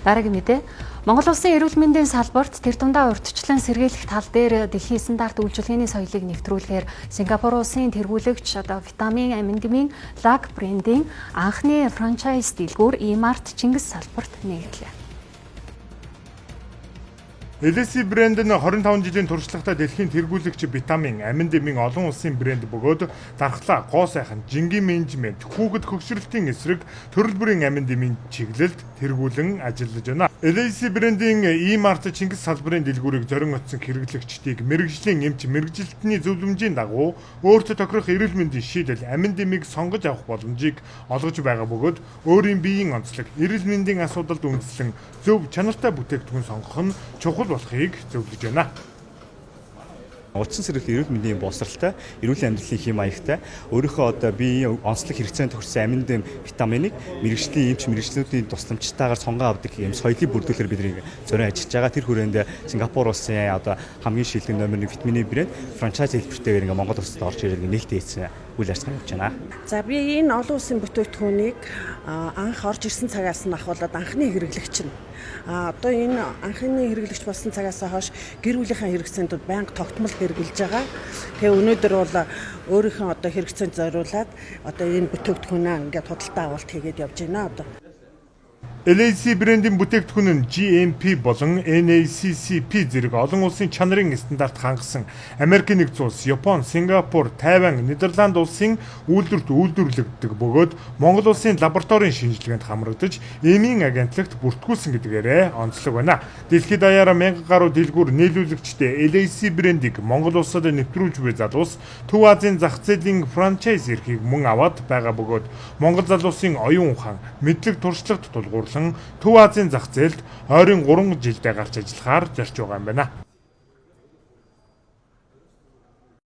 Дараагийн мэдээ. Монгол Улсын эрүүл мэндийн салбарт тэр дундаа урьдчилан сэргийлэх тал дээр дэлхийн стандарт үйлчилгээний соёлыг нэвтрүүлэхээр Сингапур улсын тэргүүлэгч витамин аминдимын Lak брендийн анхны франчайз дэлгүүр E-Mart Чингис салбарт нэгдлээ. LSE брэнд нь 25 жилийн туршлагатай дэлхийн тэргүүлэгч витамин, аминдимын олон улсын брэнд бөгөөд дархлаа, гоо сайхан, жингийн менежмент, хүүхэд хөгшрөлтийн эсрэг төрөл бүрийн аминдимын чиглэлд тэргүүлэн ажиллаж байна. LSE брэндийн E-Mart Чингис салбарын дэлгүүрийг зорин утсан хэрэглэгчдийг мэрэгжлийн эмч мэрэгжилтний зөвлөмжийн дагуу өөртөө тохирох эрүүл мэндийн шийдэл аминдимыг сонгож авах боломжийг олгож байгаа бөгөөд өөрийн биеийн онцлог, эрүүл мэндийн асуудалд үндэслэн зөв чанартай бүтээгдэхүүн сонгох нь чухал болохыг зөвлөж байна. Утсан сэргийлэх эрүүл мэндийн боловсралтай, эрүүл амьдралын хэм маягтай, өөрийнхөө биеийн онцлог хэрэгцээнд тохирсон аминдим витаминыг мэрэгжлийн эмч мэрэгчлүүдийн тусламжтайгаар сонгон авдаг юм соёлыг бүрдүүлэхээр бидний зорин ажиллаж байгаа. Тэр хүрээнд Сингапур улсын хамгийн шилдэг номер 1 витамины брэнд франчайз хэлбэртэйгээр Монгол улсад орж ирэх нээлттэй хийсэн үйл ажиллагаа явуулж байна. За би энэ олон улсын бүтээгдэхүүнийг анх орж ирсэн цагаас нь ахуулаад анхны хэрэглэгч нь. Одоо энэ анхны хэрэглэгч болсон цагаас хойш гэр бүлийнхээ хэрэгцээнд байнга тогтмол хэрэгжилж байгаа. Тэгээ өнөөдөр бол өөрийнхөө хэрэгцээнд зориулаад энэ бүтээгдэхүүнээ ингээд худалдаа авалт хийгээд явж байна одоо. LSE брэндийн бүтээгдэхүүн нь GMP болон NACCP зэрэг олон улсын чанарын стандарт хангасан Америкийн нэгдсэн улс, Япон, Сингапур, Тайван, Нидерланд улсын үйлдвэрт үйлдвэрлэгддэг бөгөөд Монгол улсын лабораторийн шинжилгээнд хамрагдаж эмийн агентлагт бүртгүүлсэн гэдгээрээ онцлог байна. Дэлхийд даяараа 1000 гаруй дэлгүүр нийлүүлэгчтэй LSE брэндийг Монгол улсад нэвтрүүлж буй залуус Төв Азийн зах зээлийн франчайз эрхийг мөн аваад байгаа бөгөөд Монгол залуусын оюун ухаан, мэдлэг туршлагад тулгуурлан Төв Азийн зах зээлд ойрын 3 жилдээ гарч ажиллахаар зорж байгаа юм байна.